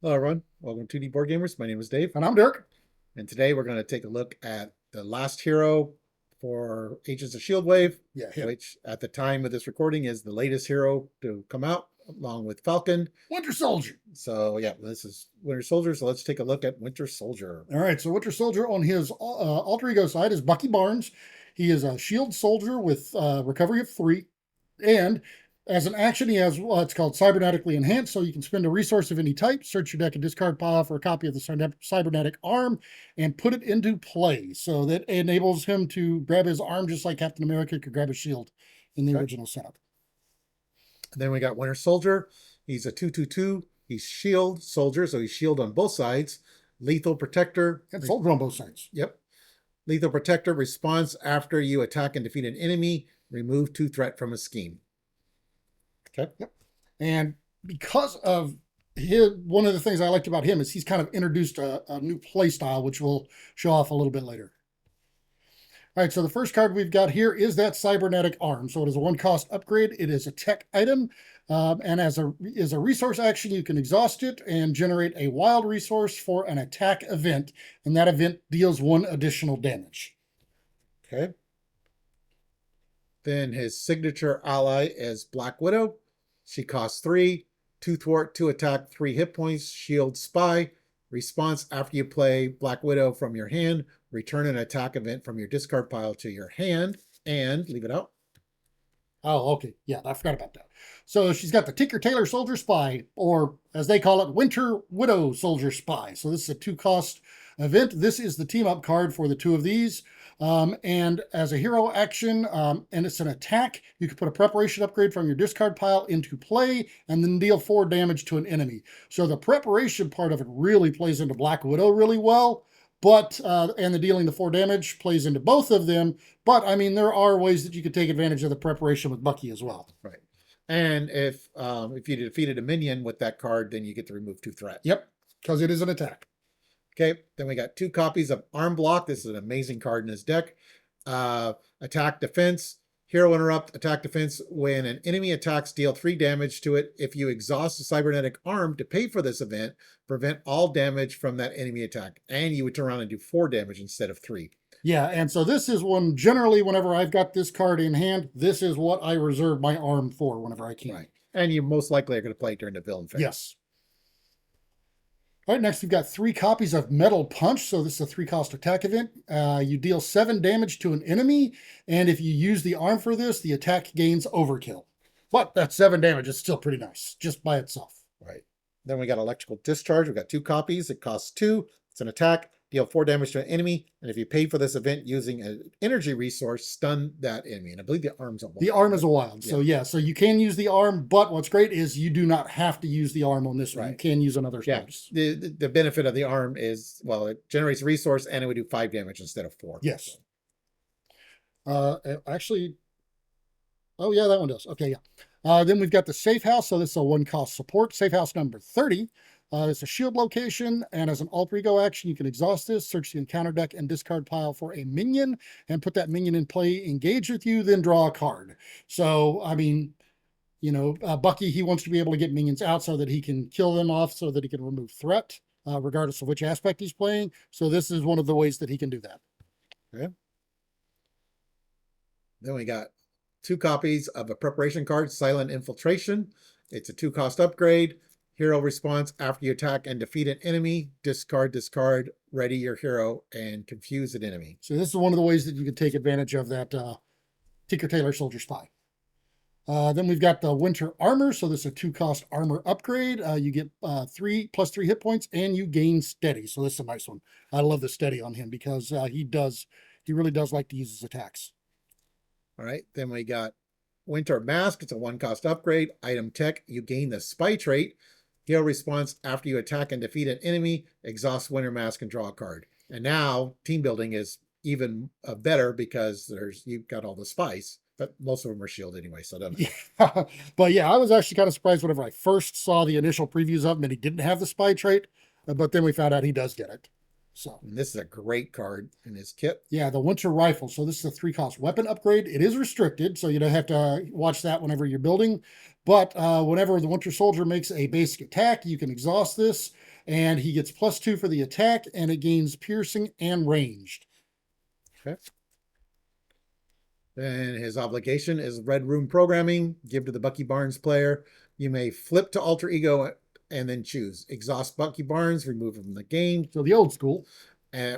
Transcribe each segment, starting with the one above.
Hello, everyone. Welcome to the Board Gamers. My name is Dave, And I'm Dirk. and today we're going to take a look at the last hero for Agents of Shield Wave, Yeah, him. which at the time of this recording is the latest hero to come out, along with Falcon. Winter Soldier. So, yeah, this is Winter Soldier. So let's take a look at Winter Soldier. All right, so Winter Soldier on his alter ego side is Bucky Barnes. He is a shield soldier with recovery of 3. And as an action, he has what's called cybernetically enhanced. So you can spend a resource of any type, search your deck and discard pile for a copy of the cybernetic arm, and put it into play. So that enables him to grab his arm just like Captain America could grab a shield in the original setup. And then we got Winter Soldier. He's a 2/2/2. He's shield soldier, so he's shield on both sides. Lethal protector. And soldier on both sides. Yep. Lethal protector response after you attack and defeat an enemy. Remove 2 threat from a scheme. Okay. Yep. And because of one of the things I liked about him is he's kind of introduced a new play style, which we'll show off a little bit later. All right, so the first card we've got here is that cybernetic arm. So it is a 1-cost upgrade. It is a tech item, and as a resource action, you can exhaust it and generate a wild resource for an attack event, and that event deals 1 additional damage. Okay. Then his signature ally is Black Widow. She costs 3, 2 thwart, 2 attack, 3 hit points, shield spy. Response after you play Black Widow from your hand, return an attack event from your discard pile to your hand and leave it out. Oh, okay. Yeah, I forgot about that. So she's got the Tinker Tailor Soldier Spy, or as they call it, Winter Widow Soldier Spy. So this is a 2-cost event. This is the team up card for the 2 of these. And as a hero action, and it's an attack, you can put a preparation upgrade from your discard pile into play and then deal 4 damage to an enemy. So the preparation part of it really plays into Black Widow really well. But, and the dealing the 4 damage plays into both of them. But, I mean, there are ways that you could take advantage of the preparation with Bucky as well. Right. And if you defeated a minion with that card, then you get to remove 2 threat. Yep, because it is an attack. Okay, then we got 2 copies of Arm Block. This is an amazing card in his deck. Attack defense. Hero interrupt, attack defense. When an enemy attacks, deal 3 damage to it. If you exhaust the cybernetic arm to pay for this event, prevent all damage from that enemy attack. And you would turn around and do 4 damage instead of 3. Yeah, and so this is one, generally, whenever I've got this card in hand, this is what I reserve my arm for whenever I can. Right. And you most likely are going to play it during the villain phase. Yes. All right, next we've got 3 copies of Metal Punch. So this is a 3-cost attack event. You deal 7 damage to an enemy, and if you use the arm for this, the attack gains overkill. But that 7 damage is still pretty nice, just by itself. Right. Then we got Electrical Discharge. We've got 2 copies. It costs 2. It's an attack. Deal 4 damage to an enemy, and if you pay for this event using an energy resource, stun that enemy. And I believe the arm's a wild. The arm is a wild. So yeah, so you can use the arm, but what's great is you do not have to use the arm on this one. Right. You can use another source. Yeah. The benefit of the arm is, well, it generates a resource and it would do 5 damage instead of 4. Yes. Actually, oh yeah, that one does. Okay, yeah. Then we've got the Safe House. So this is a 1-cost support. Safe House number 30. It's a shield location, and as an alter ego action, you can exhaust this, search the encounter deck and discard pile for a minion, and put that minion in play, engage with you, then draw a card. So, I mean, you know, Bucky, he wants to be able to get minions out so that he can kill them off, so that he can remove threat, regardless of which aspect he's playing. So this is one of the ways that he can do that. Okay. Then we got 2 copies of a preparation card, Silent Infiltration. It's a 2-cost upgrade. Hero response after you attack and defeat an enemy, discard, ready your hero, and confuse an enemy. So this is one of the ways that you can take advantage of that Tinker Tailor Soldier Spy. Then we've got the Winter Armor. So this is a 2-cost armor upgrade. You get 3 + 3 hit points, and you gain steady. So this is a nice one. I love the steady on him because he really does like to use his attacks. All right, then we got Winter Mask. It's a 1-cost upgrade. Item tech, you gain the spy trait. Hero response after you attack and defeat an enemy, exhaust Winter Mask and draw a card. And now team building is even better because you've got all the spies, but most of them are shield anyway, so it doesn't matter. Yeah. But yeah, I was actually kind of surprised whenever I first saw the initial previews of him and he didn't have the spy trait, but then we found out he does get it. So and this is a great card in his kit. Yeah, the Winter Rifle. So this is a 3-cost weapon upgrade. It is restricted, so you don't have to watch that whenever you're building. But whenever the Winter Soldier makes a basic attack, you can exhaust this, and he gets +2 for the attack, and it gains piercing and ranged. Okay. Then his obligation is Red Room programming. Give to the Bucky Barnes player. You may flip to alter ego and then choose exhaust Bucky Barnes, remove him from the game, So the old school.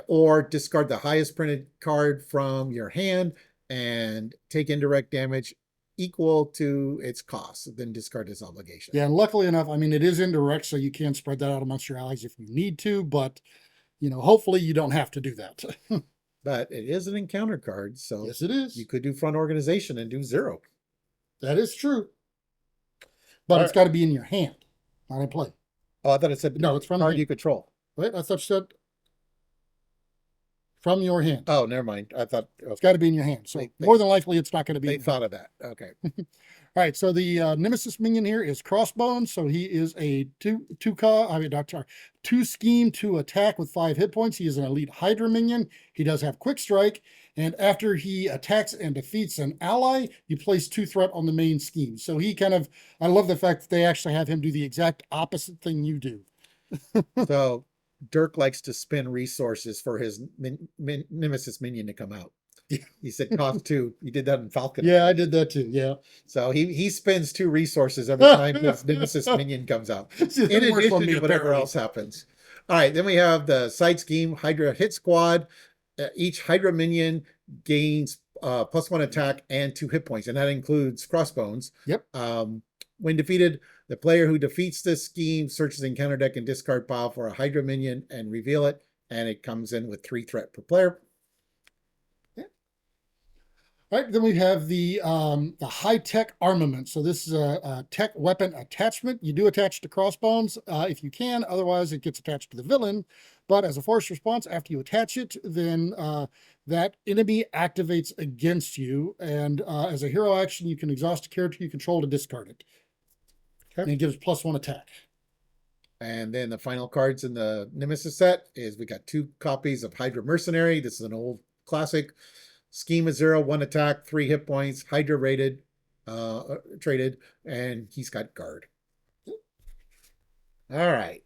or discard the highest printed card from your hand and take indirect damage equal to its cost. Then discard his obligation. Yeah, and luckily enough, I mean, it is indirect, so you can spread that out amongst your allies if you need to, but, you know, hopefully you don't have to do that. But it is an encounter card, so yes, it is. you could do front organization and do 0. That is true. But it's got to be in your hand, not in play. Oh, I thought it said no, it's from card the you control. Wait, I thought you said from your hand. Oh, never mind. I thought it's got to be in your hand. So more than likely, it's not going to be. They thought of that. Okay. All right. So the Nemesis minion here is Crossbones. So he is a two scheme to attack with 5 hit points. He is an elite Hydra minion. He does have quick strike, and after he attacks and defeats an ally, you place 2 threat on the main scheme. So he kind of, I love the fact that they actually have him do the exact opposite thing you do. So Dirk likes to spend resources for his Nemesis minion to come out. He said cost 2. You did that in Falcon. Yeah, I did that too. Yeah. So he spends 2 resources every time his Nemesis minion comes out. In addition to whatever else happens. All right, then we have the side scheme, Hydra Hit Squad. Each Hydra minion gains +1 attack and 2 hit points, and that includes Crossbones. Yep. When defeated, the player who defeats this scheme searches the encounter deck and discard pile for a Hydra minion and reveal it, and it comes in with 3 threat per player. All right, then we have the high-tech armament. So this is a tech weapon attachment. You do attach to Crossbones if you can. Otherwise, it gets attached to the villain. But as a force response, after you attach it, then that enemy activates against you. And as a hero action, you can exhaust a character you control to discard it. Okay. And it gives +1 attack. And then the final cards in the Nemesis set is we got 2 copies of Hydra Mercenary. This is an old classic. Scheme is 0, 1 attack, 3 hit points, Hydra rated, traded, and he's got guard. All right.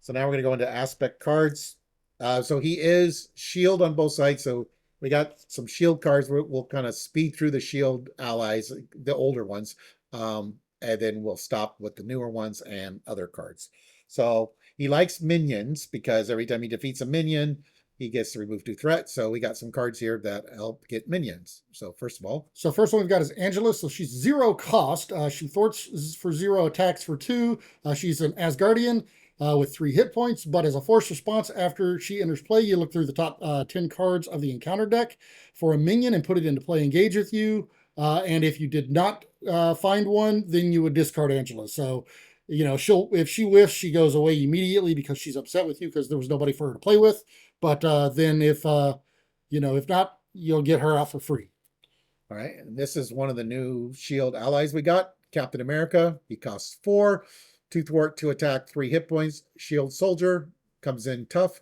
So now we're going to go into aspect cards. So he is shield on both sides. So we got some shield cards. We'll kind of speed through the shield allies, the older ones, and then we'll stop with the newer ones and other cards. So he likes minions because every time he defeats a minion, he gets to remove 2 threats. So we got some cards here that help get minions. So first of all. So first one we've got is Angela. So she's 0 cost. She thwarts for 0, attacks for 2. She's an Asgardian with 3 hit points. But as a force response, after she enters play, you look through the top 10 cards of the encounter deck for a minion and put it into play, engage with you. And if you did not find one, then you would discard Angela. So, you know, if she whiffs, she goes away immediately because she's upset with you because there was nobody for her to play with. But then if not, you'll get her out for free. All right. And this is one of the new shield allies we got. Captain America. He costs 4. 2 thwart, 2 attack, 3 hit points. Shield soldier. Comes in tough.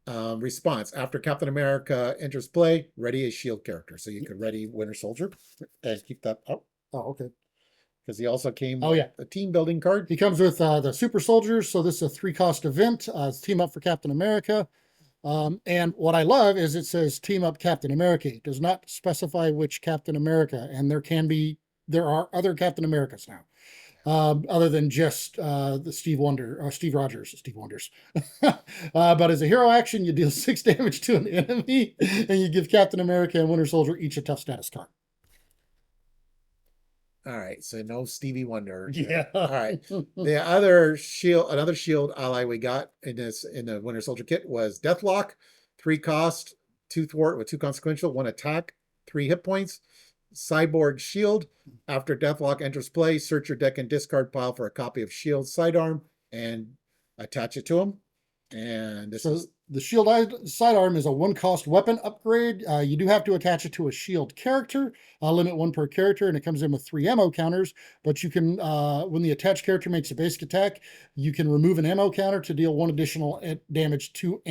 Response. After Captain America enters play, ready a shield character. So you could ready Winter Soldier and keep that up. Oh, okay. Because he also came with a team building card. He comes with the super soldiers. So this is a 3 cost event. It's team up for Captain America. And what I love is it says team up Captain America. It does not specify which Captain America, and there are other Captain Americas now, other than just the Steve Wonders. But as a hero action, you deal 6 damage to an enemy, and you give Captain America and Winter Soldier each a tough status card. All right, so no Stevie Wonder. Yeah. All right. Another shield ally we got in the Winter Soldier kit was Deathlock. 3 cost, 2 thwart with 2 consequential, 1 attack, 3 hit points. Cyborg Shield. After Deathlock enters play, search your deck and discard pile for a copy of Shield sidearm and attach it to him. And this is the Shield sidearm is a 1 cost weapon upgrade. You do have to attach it to a Shield character, limit 1 per character, and it comes in with 3 ammo counters. But you can, when the attached character makes a basic attack, you can remove an ammo counter to deal 1 additional damage to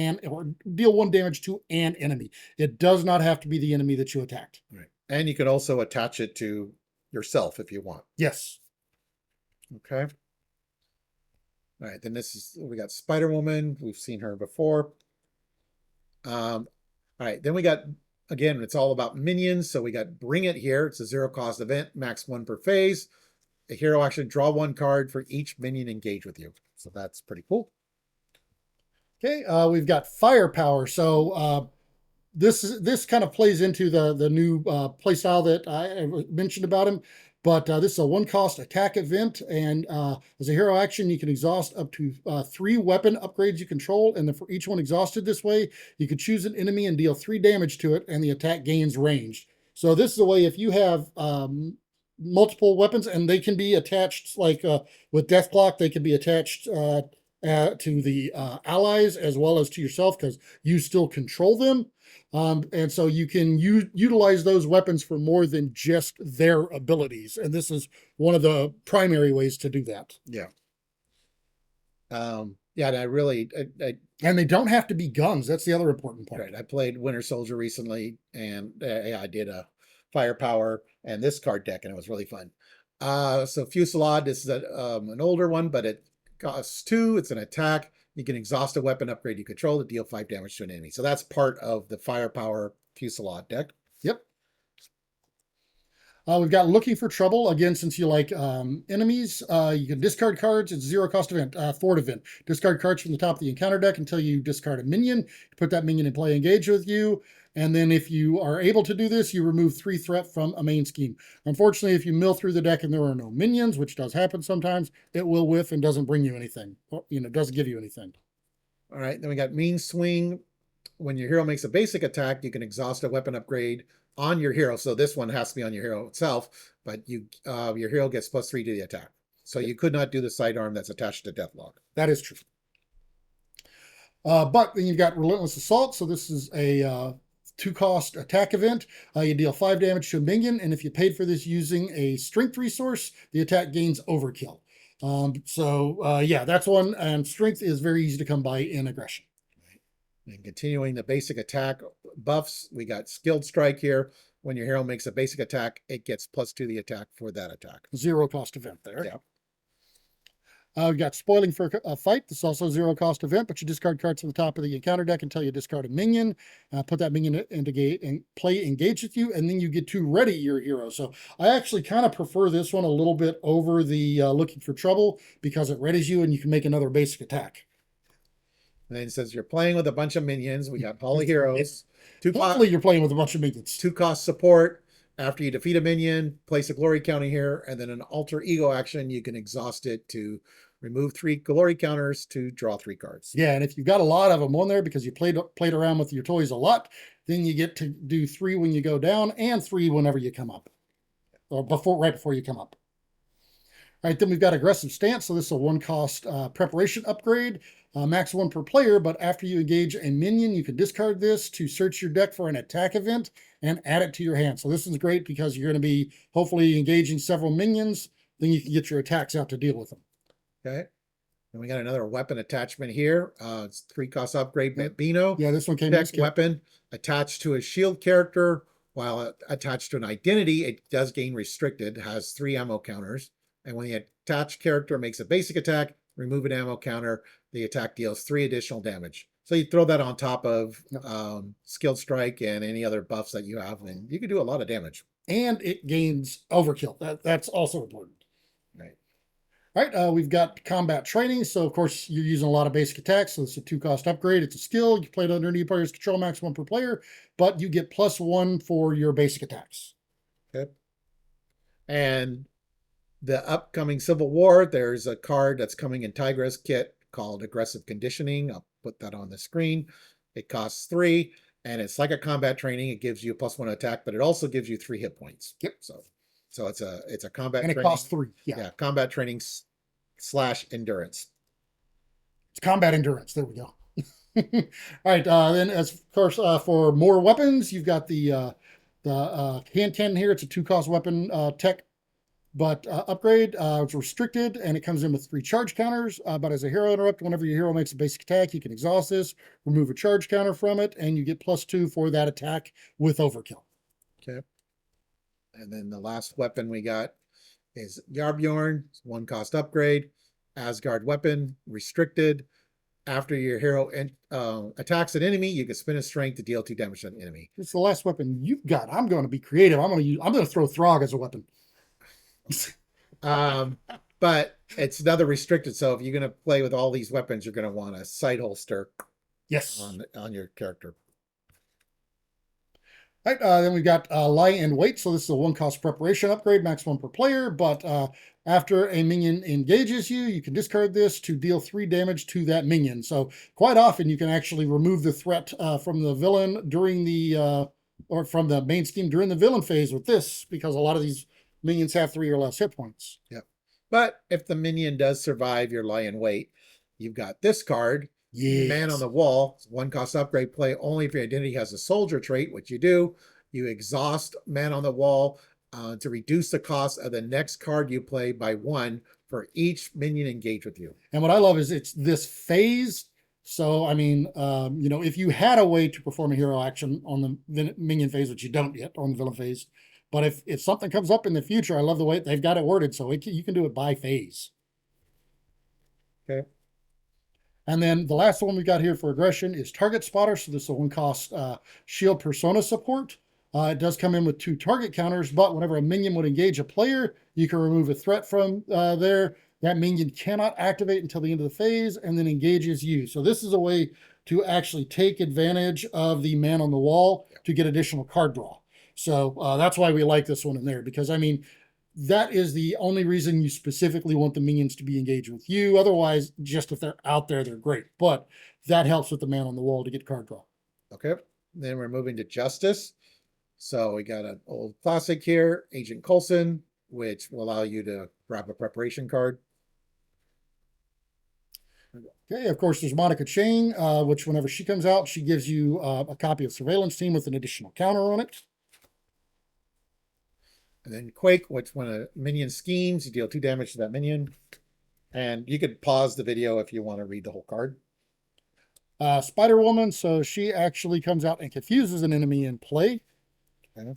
deal 1 damage to an enemy. It does not have to be the enemy that you attacked. Right. And you can also attach it to yourself if you want. Yes. Okay. All right, then we got Spider-Woman. We've seen her before. All right, then we got, again, it's all about minions. So we got Bring It here. It's a zero cost event, max 1 per phase. A hero action, draw 1 card for each minion engaged with you. So that's pretty cool. Okay, we've got Firepower. So this kind of plays into the new play style that I mentioned about him. But this is a 1-cost attack event, and as a hero action, you can exhaust up to 3 weapon upgrades you control, and then for each one exhausted this way, you can choose an enemy and deal 3 damage to it, and the attack gains range. So this is a way if you have multiple weapons, and they can be attached, like with Deathclock, they can be attached to the allies as well as to yourself because you still control them. And so you can utilize those weapons for more than just their abilities. And this is one of the primary ways to do that. Yeah. Yeah, and I really, and they don't have to be guns. That's the other important part. Right. I played Winter Soldier recently, and yeah, I did a Firepower and this card deck, and it was really fun. So Fusillade, this is an older one, but it costs 2. It's an attack. You can exhaust a weapon upgrade you control to deal 5 damage to an enemy. So that's part of the Firepower Fusillade deck. Yep. We've got Looking for Trouble. Again, since you like enemies, you can discard cards. It's a 0-cost event, Thwart event. Discard cards from the top of the encounter deck until you discard a minion. You put that minion in play, engage with you. And then if you are able to do this, you remove 3 threat from a main scheme. Unfortunately, if you mill through the deck and there are no minions, which does happen sometimes, it will whiff and doesn't bring you anything. Or, doesn't give you anything. All right, then we got Mean Swing. When your hero makes a basic attack, you can exhaust a weapon upgrade on your hero. So this one has to be on your hero itself, but your hero gets +3 to the attack. So you could not do the sidearm that's attached to Deathlock. That is true. But then you've got Relentless Assault. So this is a 2-cost attack event. You deal 5 damage to a minion, and if you paid for this using a strength resource, the attack gains overkill. Yeah, that's one. And strength is very easy to come by in aggression. And continuing the basic attack buffs, we got Skilled Strike here. When your hero makes a basic attack, it gets +2 to the attack for that attack. 0-cost event there. Yeah. We've got Spoiling for a Fight. This is also a 0-cost event, but you discard cards from the top of the encounter deck until you discard a minion. Put that minion into play, engage with you, and then you get to ready your hero. So I actually kind of prefer this one a little bit over the Looking for Trouble because it readies you and you can make another basic attack. And then it says you're playing with a bunch of minions. We got Poly Heroes. Hopefully you're playing with a bunch of minions. 2-cost support. After you defeat a minion, place a glory counter here, and then an alter ego action. You can exhaust it to remove 3 glory counters to draw 3 cards. Yeah, and if you've got a lot of them on there because you played around with your toys a lot, then you get to do 3 when you go down and 3 whenever you come up, or right before you come up. All right, then we've got Aggressive Stance. So this is a 1-cost preparation upgrade. Max 1 per player, but after you engage a minion, you can discard this to search your deck for an attack event and add it to your hand. So this is great because you're going to be hopefully engaging several minions. Then you can get your attacks out to deal with them. Okay. And we got another weapon attachment here. It's 3-cost upgrade, Bino. Yeah, this one came in. Weapon attached to a shield character. While attached to an identity, it does gain restricted, has 3 ammo counters. And when the attached character makes a basic attack, remove an ammo counter, the attack deals 3 additional damage. So you throw that on top of Skilled Strike and any other buffs that you have, and you can do a lot of damage. And it gains overkill. That's also important. Right. All right, we've got Combat Training. So, of course, you're using a lot of basic attacks. So it's a 2-cost upgrade. It's a skill. You play it underneath player's control, max 1 per player, but you get +1 for your basic attacks. Okay. And the upcoming Civil War, there's a card that's coming in Tigra's kit called Aggressive Conditioning. I'll put that on the screen. It costs 3, and it's like a combat training. It gives you a +1 attack, but it also gives you 3 hit points. Yep. So it's a combat and training. It costs 3. Yeah. Combat training / endurance. It's combat endurance. There we go. All right. Then, as of course, for more weapons, you've got the hand cannon here. It's a 2-cost weapon tech. But upgrade, it's restricted, and it comes in with 3 charge counters. But as a hero interrupt, whenever your hero makes a basic attack, you can exhaust this, remove a charge counter from it, and you get +2 for that attack with overkill. Okay. And then the last weapon we got is Yarbjorn, 1 cost upgrade, Asgard weapon, restricted. After your hero attacks an enemy, you can spend a strength to deal 2 damage to an enemy. It's the last weapon you've got. I'm going to be creative. I'm going to throw Throg as a weapon. But it's another restricted. So if you're going to play with all these weapons, you're going to want a sight holster. Yes. On your character. All right, then we've got Lie in Wait. So this is a 1-cost preparation upgrade, max 1 per player. But after a minion engages you, you can discard this to deal 3 damage to that minion. So quite often you can actually remove the threat from the villain during the, or from the main scheme during the villain phase with this, because a lot of these minions have 3 or less hit points. Yep. But if the minion does survive your Lie in Wait, you've got this card. Yes. Man on the Wall, 1-cost upgrade, play only if your identity has a soldier trait, which you do. You exhaust Man on the Wall to reduce the cost of the next card you play by 1 for each minion engaged with you. And what I love is it's this phase. So, I mean, you know, if you had a way to perform a hero action on the minion phase, which you don't yet on the villain phase, but if something comes up in the future, I love the way they've got it worded. So you can do it by phase. Okay. And then the last one we got here for aggression is Target Spotter. So this is a 1-cost shield persona support. It does come in with 2 target counters, but whenever a minion would engage a player, you can remove a threat from there. That minion cannot activate until the end of the phase and then engages you. So this is a way to actually take advantage of the Man on the Wall to get additional card draw. So that's why we like this one in there, because I mean, that is the only reason you specifically want the minions to be engaged with you. Otherwise, just if they're out there, they're great. But that helps with the Man on the Wall to get card draw. Okay. Then we're moving to Justice. So we got an old classic here, Agent Coulson, which will allow you to grab a preparation card. Okay, of course, there's Monica Chain, which whenever she comes out, she gives you a copy of Surveillance Team with an additional counter on it. And then Quake, which when a minion schemes, you deal 2 damage to that minion. And you could pause the video if you want to read the whole card. Spider-Woman, so she actually comes out and confuses an enemy in play. Okay.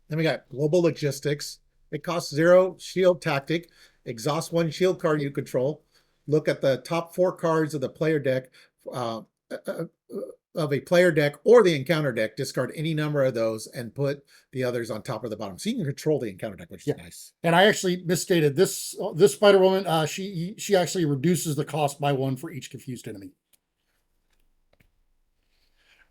Then we got Global Logistics. It costs 0, shield tactic. Exhaust 1 shield card you control. Look at the top 4 cards of the player deck, of a player deck or the encounter deck. Discard any number of those and put the others on top or the bottom. So you can control the encounter deck, which is nice. And I actually misstated this. This Spider-Woman, she actually reduces the cost by 1 for each confused enemy.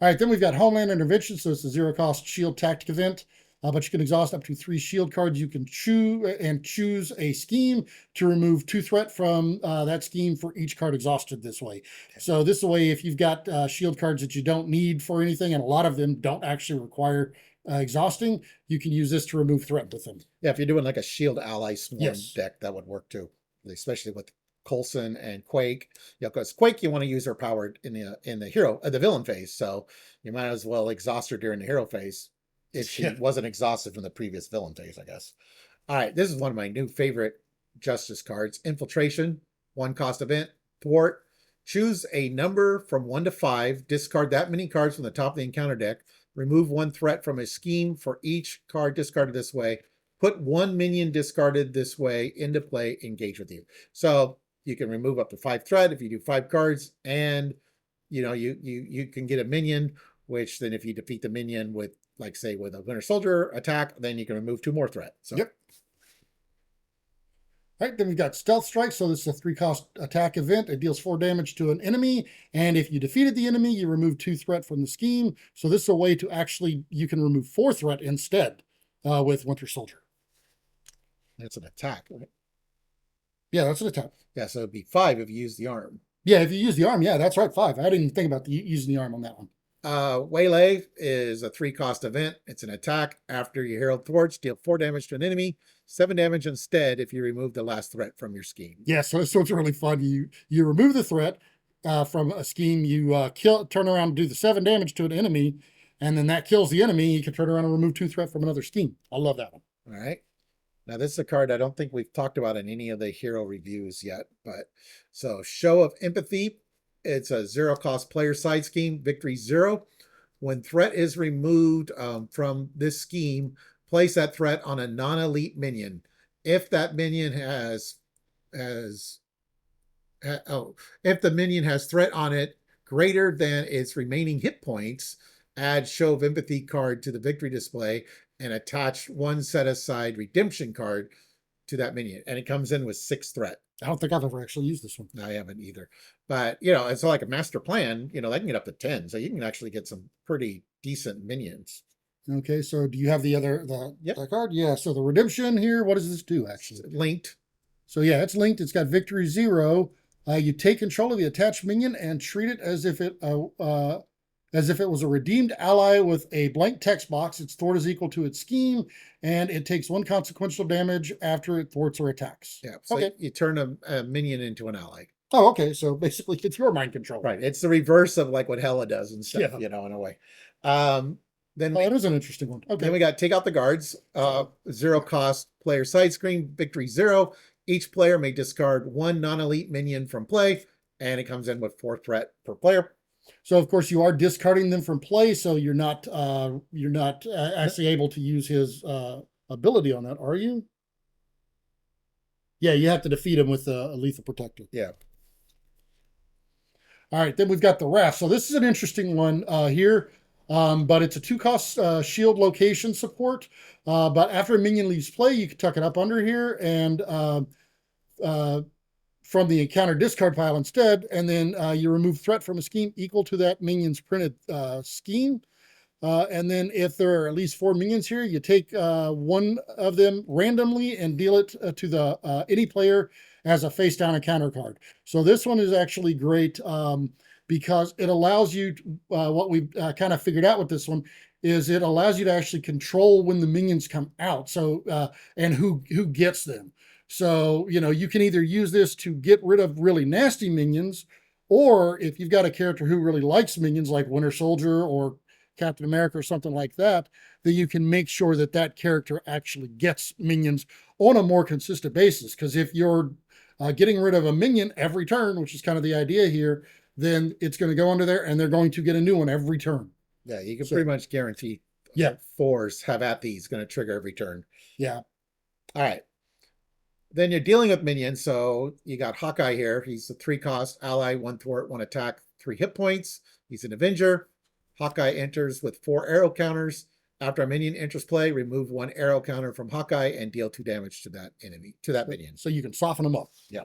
All right, then we've got Homeland Intervention. So it's a 0-cost shield tactic event, but you can exhaust up to 3 shield cards. You can choose a scheme to remove 2 threat from that scheme for each card exhausted this way. So this way, if you've got shield cards that you don't need for anything, and a lot of them don't actually require exhausting, you can use this to remove threat with them. Yeah, if you're doing like a shield ally swarm deck, that would work too, especially with Coulson and Quake. Yeah, because Quake you want to use her power in the villain phase, so you might as well exhaust her during the hero phase if she wasn't exhausted from the previous villain phase, I guess. All right, this is one of my new favorite Justice cards. Infiltration, 1-cost event, thwart. Choose a number from 1 to 5. Discard that many cards from the top of the encounter deck. Remove 1 threat from a scheme for each card discarded this way. Put 1 minion discarded this way into play, engage with you. So you can remove up to 5 threat if you do 5 cards, and you know you can get a minion, which then if you defeat the minion with, like say with a Winter Soldier attack, then you can remove 2 more threat. So yep. All right, then we've got Stealth Strike. So this is a 3-cost attack event. It deals 4 damage to an enemy, and if you defeated the enemy, you remove 2 threat from the scheme. So this is a way to actually, you can remove 4 threat instead with Winter Soldier. That's an attack, right? Yeah, that's an attack. Yeah, so it'd be 5 if you use the arm. Yeah, if you use the arm, yeah, that's right, 5. I didn't even think about using the arm on that one. Waylay is a 3-cost event. It's an attack. After your hero thwarts, deal 4 damage to an enemy, 7 damage instead if you remove the last threat from your scheme. Yeah, so it's really fun. You remove the threat from a scheme, you turn around and do the 7 damage to an enemy, and then that kills the enemy. You can turn around and remove 2 threat from another scheme. I love that one. All right. Now, this is a card I don't think we've talked about in any of the hero reviews yet. But so Show of Empathy. It's a 0-cost player side scheme. Victory 0. When threat is removed from this scheme, place that threat on a non-elite minion. If that minion has if the minion has threat on it greater than its remaining hit points, add Show of Empathy card to the victory display and attach one set aside redemption card to that minion. And it comes in with 6 threat. I don't think I've ever actually used this one. I haven't either. But, you know, it's like a master plan, you know, they can get up to 10. So you can actually get some pretty decent minions. Okay, so do you have the Yep. card? Yeah, so the redemption here, what does this do actually? Linked. So yeah, it's linked. It's got victory 0. You take control of the attached minion and treat it as if it was a redeemed ally with a blank text box. Its thwart is equal to its scheme, and it takes 1 consequential damage after it thwarts or attacks. Yeah. So okay. you turn a minion into an ally. Oh, okay. So basically, it's your mind control. Right. It's the reverse of like what Hela does and stuff, Yeah. you know, in a way. Then that is an interesting one. Okay. Then we got take out the guards. 0 cost player side screen, victory 0. Each player may discard 1 non-elite minion from play, and it comes in with 4 threat per player. So of course you are discarding them from play, so you're not actually able to use his ability on that, are you? Yeah, you have to defeat him with a lethal protector. Yeah. All right, then we've got the Wrath. So this is an interesting one here, but it's a 2-cost shield location support. But after a minion leaves play, you can tuck it up under here and from the encounter discard pile instead, and then you remove threat from a scheme equal to that minion's printed scheme. And then if there are at least 4 minions here, you take 1 of them randomly and deal it to the any player as a face down encounter card. So this one is actually great because it allows you to, what we've kind of figured out with this one is it allows you to actually control when the minions come out. So and who gets them. So, you know, you can either use this to get rid of really nasty minions, or if you've got a character who really likes minions like Winter Soldier or Captain America or something like that, then you can make sure that that character actually gets minions on a more consistent basis. Because if you're getting rid of a minion every turn, which is kind of the idea here, then it's going to go under there and they're going to get a new one every turn. Yeah, you can pretty much guarantee 4s have at these going to trigger every turn. Yeah. All right. Then you're dealing with minions. So you got Hawkeye here. He's a 3-cost ally, 1 thwart, 1 attack, 3 hit points. He's an Avenger. Hawkeye enters with 4 arrow counters. After a minion enters play, remove 1 arrow counter from Hawkeye and deal 2 damage to that enemy, to that minion. So you can soften them up. Yeah.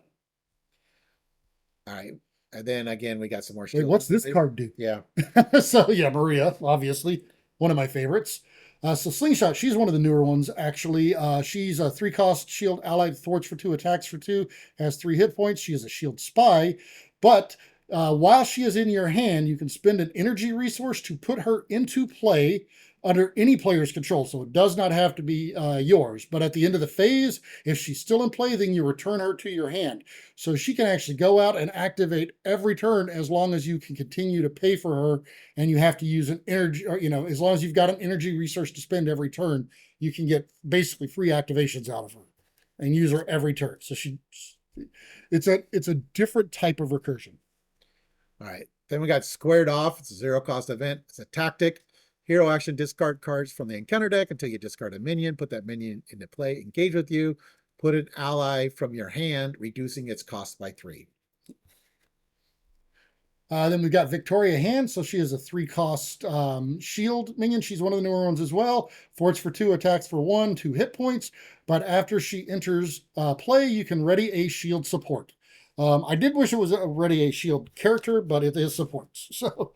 All right. And then again, we got some more. Wait, what's this card do? Yeah. So yeah, Maria, obviously one of my favorites. So Slingshot, she's one of the newer ones, actually. She's a 3-cost shield allied thwarts for 2, attacks for 2, has 3 hit points. She is a shield spy. But while she is in your hand, you can spend an energy resource to put her into play under any player's control. So it does not have to be yours. But at the end of the phase, if she's still in play, then you return her to your hand. So she can actually go out and activate every turn as long as you can continue to pay for her. And you have to use an energy, or, you know, as long as you've got an energy resource to spend every turn, you can get basically free activations out of her and use her every turn. So it's a different type of recursion. All right. Then we got Squared Off. It's a 0-cost event. It's a tactic. Hero action, discard cards from the encounter deck until you discard a minion. Put that minion into play, engage with you. Put an ally from your hand, reducing its cost by 3. Then we've got Victoria Hand. So she is a 3-cost shield minion. She's one of the newer ones as well. Thwarts for 2, attacks for 1, 2 hit points. But after she enters play, you can ready a shield support. I did wish it was already a shield character, but it is supports. So, all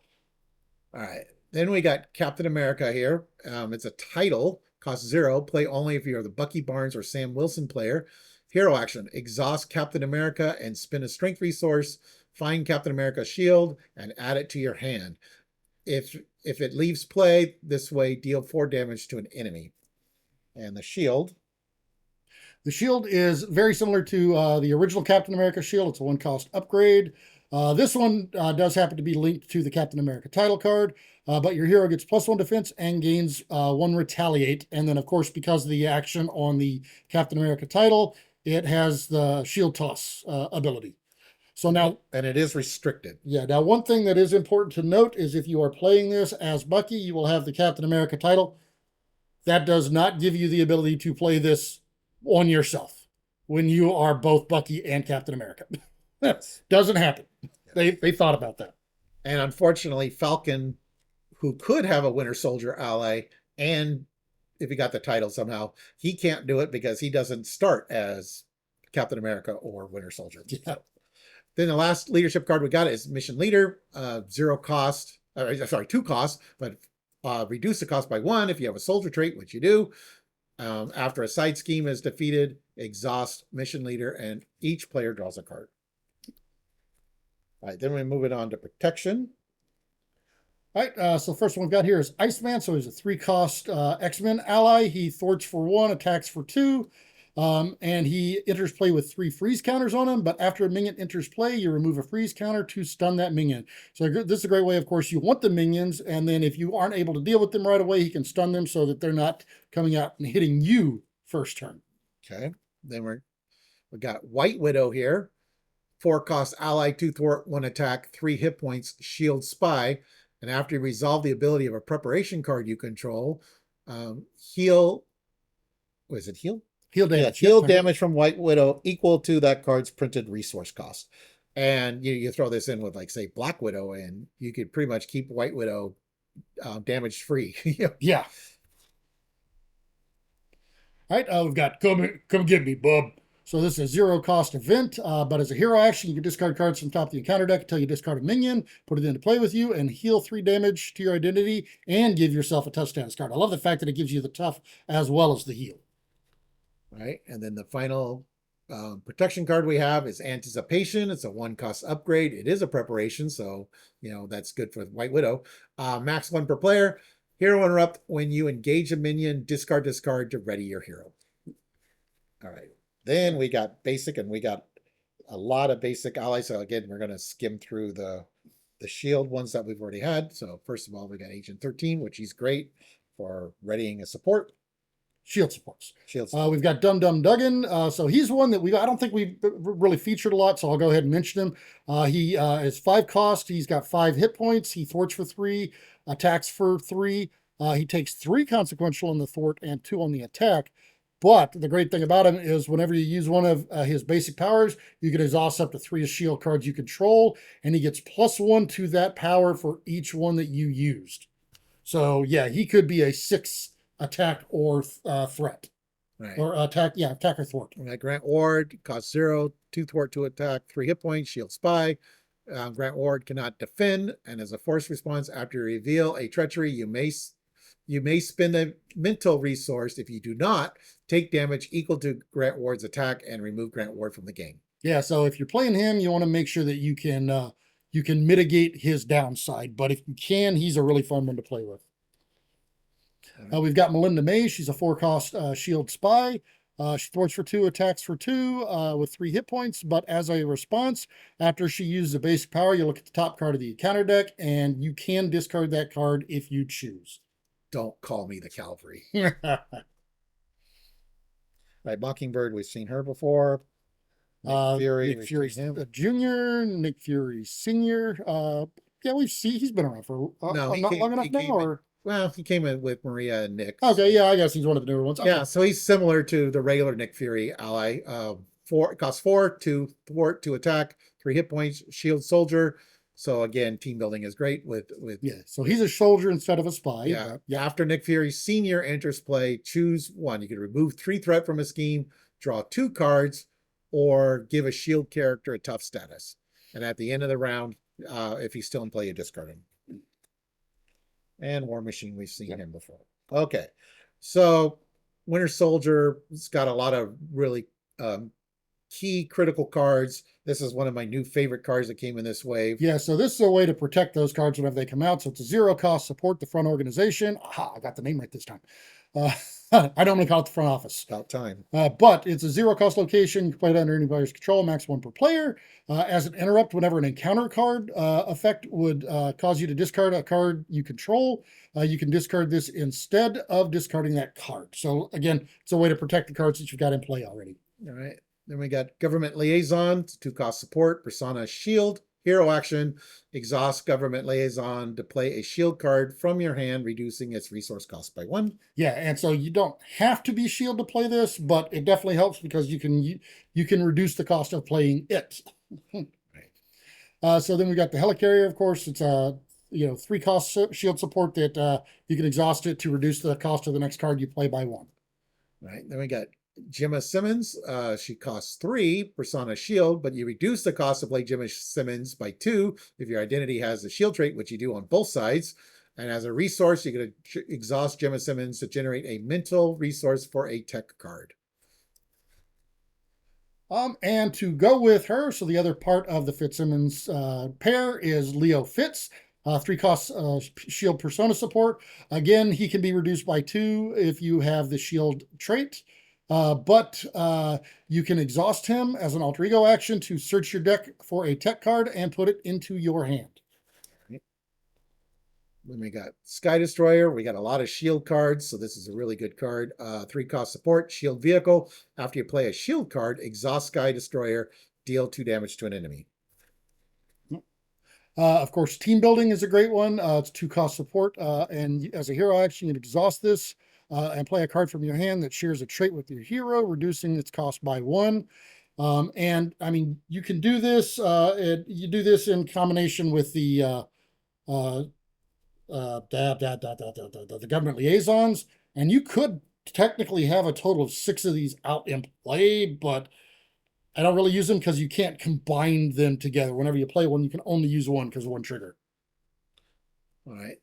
right. Then we got Captain America here. It's a title, costs 0. Play only if you're the Bucky Barnes or Sam Wilson player. Hero action, exhaust Captain America and spin a strength resource. Find Captain America's shield and add it to your hand. If it leaves play, this way deal 4 damage to an enemy. And the shield. The shield is very similar to the original Captain America shield. It's a 1-cost upgrade. This one does happen to be linked to the Captain America title card, but your hero gets +1 defense and gains 1 retaliate. And then, of course, because of the action on the Captain America title, it has the shield toss ability. So now, and it is restricted. Yeah. Now, one thing that is important to note is if you are playing this as Bucky, you will have the Captain America title That does not give you the ability to play this on yourself when you are both Bucky and Captain America. Doesn't happen. They thought about that. And unfortunately, Falcon, who could have a Winter Soldier ally, and if he got the title somehow, he can't do it because he doesn't start as Captain America or Winter Soldier. Yeah. Then the last leadership card we got is Mission Leader, 0 cost, sorry, 2 costs, but reduce the cost by 1 if you have a soldier trait, which you do. After a side scheme is defeated, exhaust Mission Leader, and each player draws a card. All right, then we move it on to Protection. All right, so first one we've got here is Iceman. So he's a 3-cost X-Men ally. He thwarts for 1, attacks for 2, and he enters play with 3 freeze counters on him. But after a minion enters play, you remove a freeze counter to stun that minion. So this is a great way, of course, you want the minions, and then if you aren't able to deal with them right away, he can stun them so that they're not coming out and hitting you first turn. Okay, then we got White Widow here. 4-cost ally, 2 thwart, 1 attack, 3 hit points, shield spy. And after you resolve the ability of a preparation card you control, heal. Was it heal? Heal damage. Yeah, heal damage from White Widow equal to that card's printed resource cost. And you throw this in with, like, say, Black Widow, and you could pretty much keep White Widow damage free. Yeah. All right, we've got come get me, bub. So this is a 0-cost event, but as a hero action, you can discard cards from top of the encounter deck until you discard a minion, put it into play with you, and heal 3 damage to your identity, and give yourself a tough stance card. I love the fact that it gives you the tough as well as the heal. Right, and then the final protection card we have is Anticipation. It's a 1-cost upgrade. It is a preparation, so that's good for White Widow. Max 1 per player. Hero interrupt: when you engage a minion, discard this card to ready your hero. All right. Then we got basic, and we got a lot of basic allies. So again, we're going to skim through the shield ones that we've already had. So first of all, we got Agent 13, which he's great for readying a support. Shield supports. Shield support. We've got Dum Dum Duggan. So he's one that I don't think we've really featured a lot, so I'll go ahead and mention him. He is 5 cost. He's got 5 hit points. He thwarts for 3, attacks for 3. He takes 3 consequential on the thwart and 2 on the attack. But the great thing about him is whenever you use one of his basic powers, you can exhaust up to 3 shield cards you control, and he gets +1 to that power for each one that you used. So yeah, he could be a 6 attack or threat. Right. Or attack or thwart. Grant Ward costs 0, 2 thwart, 2 attack, 3 hit points, shield spy. Grant Ward cannot defend, and as a force response, after you reveal a treachery, you may spend a mental resource. If you do not, take damage equal to Grant Ward's attack and remove Grant Ward from the game. Yeah, so if you're playing him, you want to make sure that you can mitigate his downside. But if you can, he's a really fun one to play with. We've got Melinda May. She's a 4-cost shield spy. She thwarts for 2, attacks for 2 with 3 hit points. But as a response, after she uses a basic power, you look at the top card of the encounter deck, and you can discard that card if you choose. Don't call me the Calvary. Right, Mockingbird, we've seen her before. Nick Fury, Nick Fury Jr., Nick Fury Sr. Yeah, he's been around for not long enough now. Well, he came in with Maria and Nick. Okay, yeah, I guess he's one of the newer ones. Okay. Yeah, so he's similar to the regular Nick Fury ally. Costs 4, 2 thwart, 2 attack, 3 hit points, shield soldier. So again, team building is great with yeah. So he's a soldier instead of a spy. Yeah. After Nick Fury Sr. enters play, choose 1. You can remove 3 threat from a scheme, draw 2 cards, or give a shield character a tough status. And at the end of the round, if he's still in play, you discard him. And War Machine, we've seen him before. Okay, so Winter Soldier's got a lot of really key critical cards. This is one of my new favorite cards that came in this wave. Yeah, so this is a way to protect those cards whenever they come out. So it's a 0-cost, support the front organization. Aha, I got the name right this time. I don't want to call it the front office. About time. But it's a 0-cost location. You can play it under any player's control, max 1 per player. As an interrupt, whenever an encounter card effect would cause you to discard a card you control, you can discard this instead of discarding that card. So again, it's a way to protect the cards that you've got in play already. All right. Then we got Government Liaison, 2-cost support, Persona Shield. Hero action, exhaust government liaison to play a shield card from your hand, reducing its resource cost by 1. Yeah, and so you don't have to be shield to play this, but it definitely helps because you can reduce the cost of playing it. So then we got the helicarrier, of course. It's a 3 cost shield support that you can exhaust it to reduce the cost of the next card you play by 1. Right. Then we got Gemma Simmons. She costs 3 Persona Shield, but you reduce the cost to play Gemma Simmons by 2 if your identity has a shield trait, which you do on both sides. And as a resource, you're going to exhaust Gemma Simmons to generate a mental resource for a tech card. And to go with her, so the other part of the Fitzsimmons pair is Leo Fitz. 3 costs shield persona support. Again, he can be reduced by 2 if you have the shield trait. But you can exhaust him as an alter ego action to search your deck for a tech card and put it into your hand. Then we got Sky Destroyer. We got a lot of shield cards, so this is a really good card. 3 cost support, shield vehicle. After you play a shield card, exhaust Sky Destroyer, deal 2 damage to an enemy. Of course, team building is a great one. It's 2 cost support, and as a hero action, you can exhaust this and play a card from your hand that shares a trait with your hero, reducing its cost by 1. And I mean, you can do this. You do this in combination with the government liaisons, and you could technically have a total of 6 of these out in play, but I don't really use them because you can't combine them together. Whenever you play one, you can only use one because of one trigger. All right.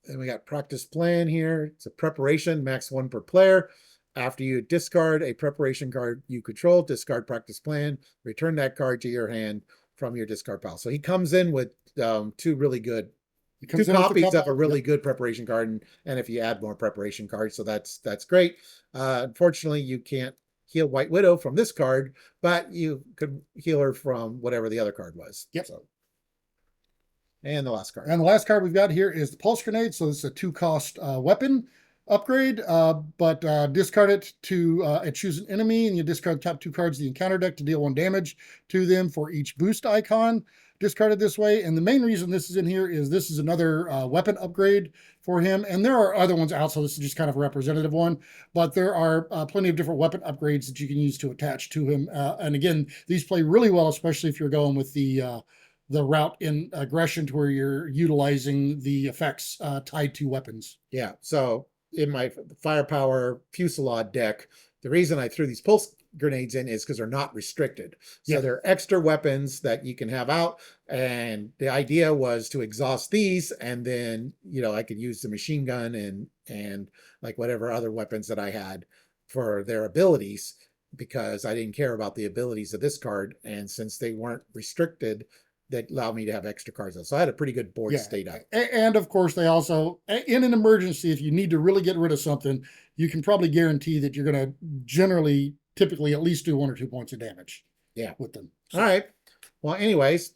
Then we got practice plan here. It's a preparation, max 1 per player. After you discard a preparation card you control, discard practice plan, return that card to your hand from your discard pile. So he comes in with 2 really good, 2 copies of a really good preparation card, and if you add more preparation cards, so that's great. Unfortunately, you can't heal White Widow from this card, but you could heal her from whatever the other card was. Yep. So, and the last card. And the last card we've got here is the Pulse Grenade. So this is a 2 cost weapon upgrade, but discard it to choose an enemy, and you discard the top 2 cards of the encounter deck to deal 1 damage to them for each boost icon discarded this way. And the main reason this is in here is this is another weapon upgrade for him. And there are other ones out, so this is just kind of a representative one. But there are plenty of different weapon upgrades that you can use to attach to him. And again, these play really well, especially if you're going with the route in aggression to where you're utilizing the effects tied to weapons. Yeah, so in my firepower Fusillade deck, the reason I threw these pulse grenades in is because they're not restricted. So they're extra weapons that you can have out. And the idea was to exhaust these, and then, I could use the machine gun and like whatever other weapons that I had for their abilities, because I didn't care about the abilities of this card. And since they weren't restricted, that allowed me to have extra cards. So I had a pretty good board state out. And of course, they also, in an emergency, if you need to really get rid of something, you can probably guarantee that you're going to typically at least do 1 or 2 points of damage. Yeah. With them. So. All right. Well, anyways,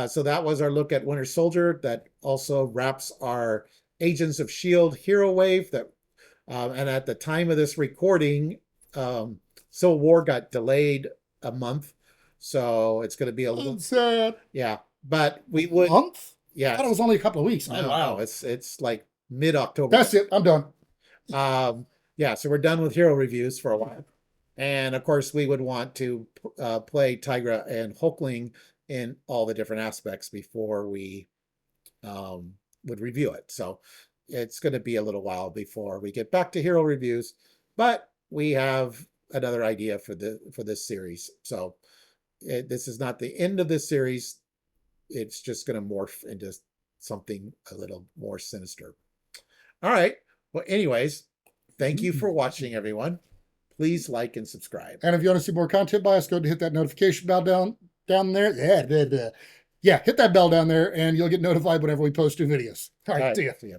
so that was our look at Winter Soldier. That also wraps our Agents of S.H.I.E.L.D. hero wave. And at the time of this recording, Civil War got delayed a month. So it's going to be a little sad. Yeah, but we would month. Yeah, I thought it was only a couple of weeks. Oh, wow, it's like mid-October. That's it. I'm done. Yeah, so we're done with hero reviews for a while, and of course we would want to play Tigra and Hulkling in all the different aspects before we would review it. So it's going to be a little while before we get back to hero reviews, but we have another idea for this series. So. This is not the end of this series. It's just going to morph into something a little more sinister. All right. Well, anyways, thank you for watching, everyone. Please like and subscribe. And if you want to see more content by us, go ahead and hit that notification bell down there. Yeah, hit that bell down there, and you'll get notified whenever we post new videos. All right, see ya.